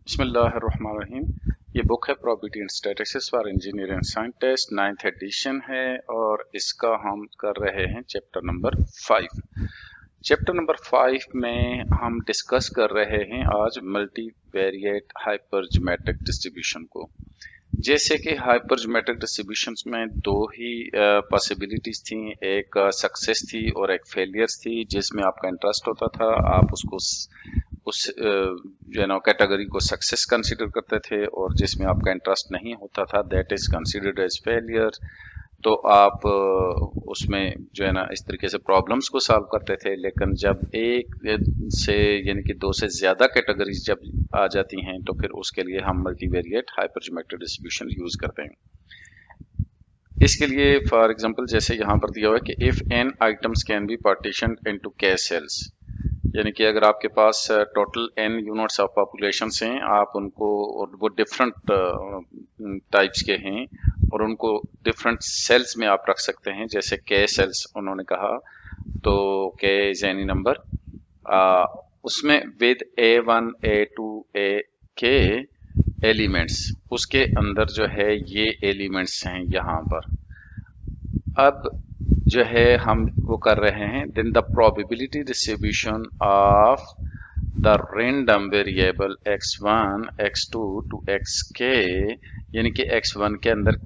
बिस्मिल्लाहिर्रहमानिर्रहीम। ये बुक है probability and statistics for engineer and scientist, 9th edition है और इसका हम कर रहे हैं चैप्टर नंबर 5। चैप्टर नंबर 5 में हम डिस्कस कर रहे हैं आज मल्टीवेरिएट हाइपरज्योमेट्रिक डिस्ट्रीब्यूशन को। जैसे कि हाइपरज्योमेट्रिक डिस्ट्रीब्यूशंस में दो ही पॉसिबिलिटीज थी, एक सक्सेस थी और एक फेलियर्स थी। जिसमें आपका इंटरेस्ट होता था आप उसको उस कैटेगरी को सक्सेस कंसीडर करते थे, और जिसमें आपका इंटरेस्ट नहीं होता था that is considered as failure. तो आप उसमें इस तरीके से प्रॉब्लम्स को सॉल्व करते थे। लेकिन जब एक से यानी कि दो से ज्यादा कैटेगरीज जब आ जाती हैं तो फिर उसके लिए हम मल्टीवेरिएट हाइपरज्योमेट्रिक डिस्ट्रीब्यूशन यूज करते हैं। इसके लिए फॉर एग्जांपल जैसे यहाँ पर दिया हुआ है कि if n items can be partitioned into k cells, यानी कि अगर आपके पास total n units of population हैं, आप उनको और वो डिफरेंट टाइप्स के हैं और उनको डिफरेंट सेल्स में आप रख सकते हैं। जैसे k सेल्स उन्होंने कहा, तो k इज एनी नंबर, उसमें with a1 a2 a k elements, उसके अंदर जो है ये एलिमेंट्स हैं यहाँ पर। अब जो है हम वो कर रहे हैं, then the probability distribution of the random variable x1 x2 to xk, यानी कि x1 के अंदर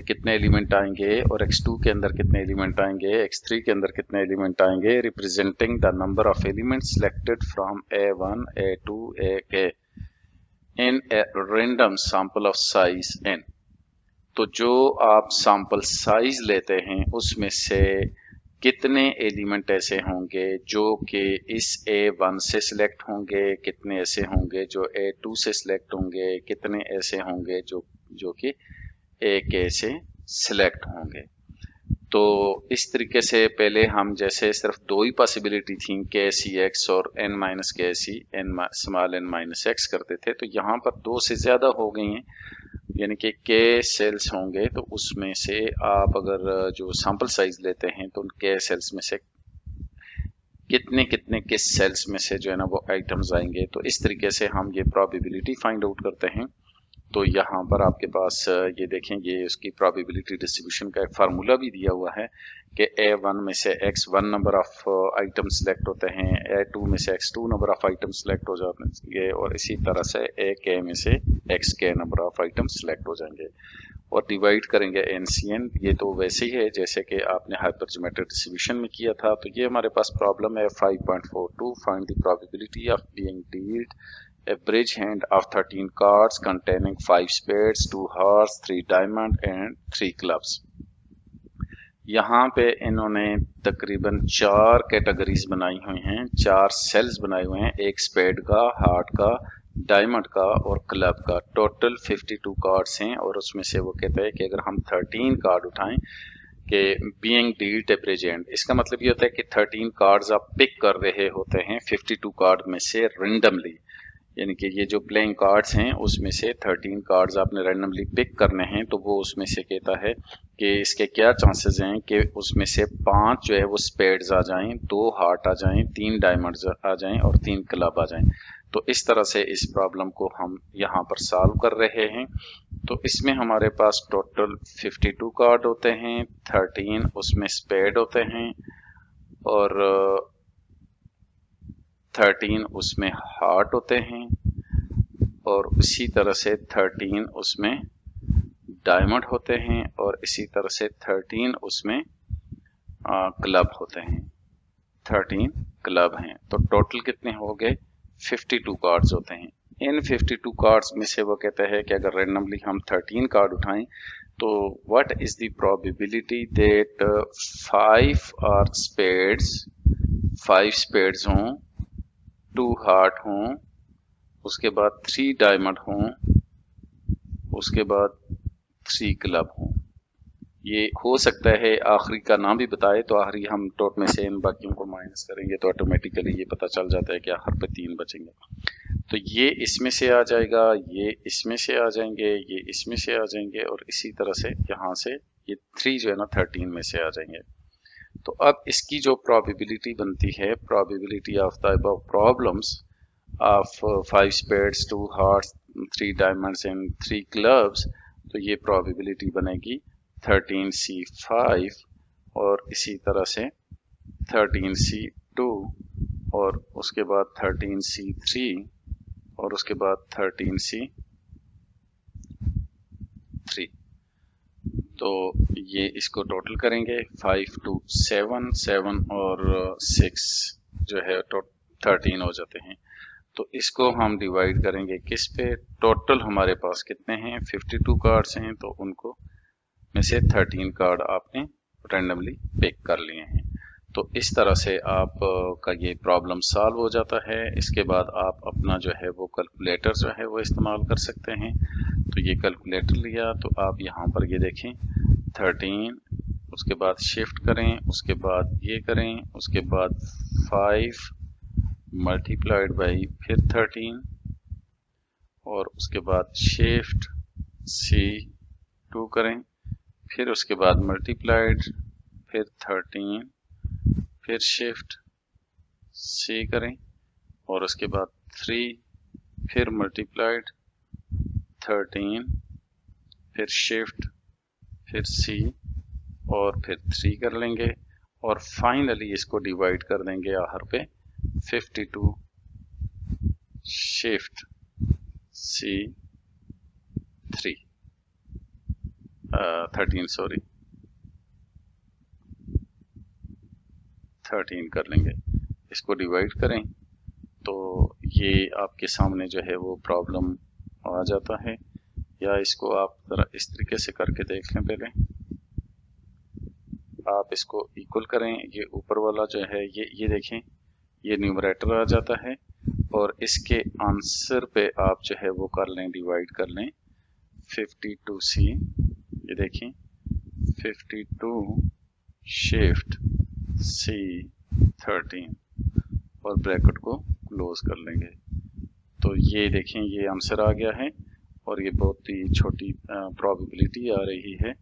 कितने एलिमेंट आएंगे और x2 के अंदर कितने एलिमेंट आएंगे, x3 के अंदर कितने एलिमेंट आएंगे, representing the number of elements selected from a1 a2 ak in a random sample of size n। तो जो आप सैंपल साइज लेते हैं उसमें से कितने एलिमेंट ऐसे होंगे जो कि इस A1 से सिलेक्ट होंगे, कितने ऐसे होंगे जो A2 से सिलेक्ट होंगे, कितने ऐसे होंगे जो कि AK से सिलेक्ट होंगे। तो इस तरीके से पहले हम जैसे सिर्फ दो ही पॉसिबिलिटी थी KCX और n minus KC n small n minus x करते थे, तो यहाँ पर दो से ज्यादा हो गई हैं, यानी कि k सेल्स होंगे। तो उसमें से आप अगर जो सैंपल साइज लेते हैं तो उन k सेल्स में से कितने कितने किस सेल्स में से वो आइटम्स आएंगे। तो इस तरीके से हम ये प्रोबेबिलिटी फाइंड आउट करते हैं। तो यहाँ पर आपके पास ये देखें, ये उसकी प्रोबेबिलिटी डिस्ट्रीब्यूशन का एक फार्मूला भी दिया हुआ है कि A1 में से x1 number of item select होते हैं, A2 में से x2 number of item select हो जाएंगे और इसी तरह से AK में से xk number of item select हो जाएंगे और डिवाइड करेंगे NCN। ये तो वैसे ही है जैसे कि आपने हाइपरज्योमेट्रिक डिस्ट्रीब्यूशन में किया था। तो ये हमारे पास प्रॉब्लम है 5.42, find the probability of being dealt a bridge hand of 13 cards containing 5 spades, 2 hearts, 3 diamond and 3 clubs। यहाँ पे इन्होंने तकरीबन 4 कैटेगरीज बनाई हुई हैं, 4 सेल्स बनाए हुए हैं, एक स्पेड का, हार्ट का, डायमंड का और क्लब का। टोटल 52 कार्ड्स हैं और उसमें से वो कहते हैं कि अगर हम 13 कार्ड उठाएं कि बीइंग डील्ड ए ब्रिज हैंड, इसका मतलब ये होता है कि 13 कार्ड्स आप पिक कर रहे होते हैं 52 कार्ड में से रेंडमली, यानी कि ये जो प्लेइंग कार्ड्स हैं उसमें से 13 कार्ड्स आपने रैंडमली पिक करने हैं। तो वो उसमें से कहता है कि इसके क्या चांसेस हैं कि उसमें से 5 जो है वो स्पेड्स आ जाएं, 2 हार्ट आ जाएं, 3 डायमंड्स आ जाएं और 3 क्लब आ जाएं। तो इस तरह से इस प्रॉब्लम को हम यहाँ पर सॉल्व कर रहे हैं। तो इसमें हमारे पास टोटल 52 कार्ड होते हैं, 13 उसमें स्पेड होते हैं और 13 उसमें हार्ट होते हैं और इसी तरह से 13 उसमें डायमंड होते हैं और इसी तरह से 13 उसमें क्लब होते हैं, 13 क्लब हैं। तो टोटल कितने हो गए, 52 कार्ड्स होते हैं। इन 52 कार्ड्स में से वो कहते हैं कि अगर रैंडमली हम 13 कार्ड उठाएं तो what is the probability that 5 are spades, 5 spades हों, 2 हार्ट हों, उसके बाद 3 डायमंड हों, उसके बाद 3 क्लब हों। ये हो सकता है आखिरी का नाम भी बताए तो आखिरी हम टोट में से इन बाकियों को माइनस करेंगे तो ऑटोमेटिकली ये पता चल जाता है कि आखिर पे 3 बचेंगे। तो ये इसमें से आ जाएगा, ये इसमें से आ जाएंगे, ये इसमें से आ जाएंगे और इसी तरह से यहाँ से ये 3 13 में से आ जाएंगे। तो अब इसकी जो प्रोबेबिलिटी बनती है, probability of the above problems, of 5 spades, 2 hearts, 3 diamonds and 3 clubs, तो ये प्रोबेबिलिटी बनेगी 13C5 और इसी तरह से 13C2 और उसके बाद 13C3 और उसके बाद 13C3। तो ये इसको टोटल करेंगे 5 2 7 7 और 6 जो है 13 हो जाते हैं। तो इसको हम डिवाइड करेंगे किस पे, टोटल हमारे पास कितने हैं 52 कार्ड्स हैं, तो उनको में से 13 कार्ड आपने रैंडमली पिक कर लिए हैं। तो इस तरह से आप का ये प्रॉब्लम सॉल्व हो जाता है। इसके बाद आप अपना जो है वो कैलकुलेटर जो है वो इस्तेमाल कर सकते हैं। तो ये कैलकुलेटर लिया तो आप यहाँ पर ये देखें 13, उसके बाद शिफ्ट करें, उसके बाद ये करें, उसके बाद 5 मल्टीप्लाइड बाई फिर 13 और उसके बाद शिफ्ट C2 करें, फिर उसके बाद मल्टीप्लाइड, फिर 13, फिर शिफ्ट C करें और उसके बाद 3, फिर मल्टीप्लाइड 13, फिर शिफ्ट, फिर C और फिर 3 कर लेंगे और फाइनली इसको डिवाइड कर देंगे आखिर पे 52 शिफ्ट C3 13 सॉरी 13 कर लेंगे, इसको डिवाइड करें तो ये आपके सामने जो है वो प्रॉब्लम आ जाता है। या इसको आप जरा इस तरीके से करके देख लें, पहले आप इसको इक्वल करें, ये ऊपर वाला जो है ये देखें ये न्यूमरेटर आ जाता है और इसके आंसर पे आप जो है वो कर लें, डिवाइड कर लें 52C, ये देखें 52 शिफ्ट C13 और ब्रैकेट को क्लोज कर लेंगे। तो ये देखें ये आंसर आ गया है और ये बहुत ही छोटी प्रोबेबिलिटी आ रही है।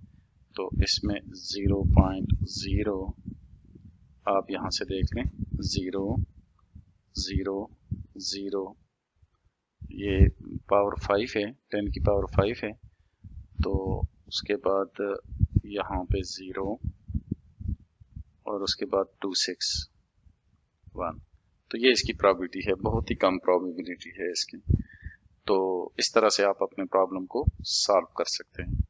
तो इसमें 0.0 आप यहाँ से देख लें 0 0 0, ये पावर 5 है, 10 की पावर 5 है। तो उसके बाद यहाँ पे 0 और उसके बाद 2 6 1, तो ये इसकी प्रोबेबिलिटी है, बहुत ही कम प्रोबेबिलिटी है इसकी। तो इस तरह से आप अपने प्रॉब्लम को सॉल्व कर सकते हैं।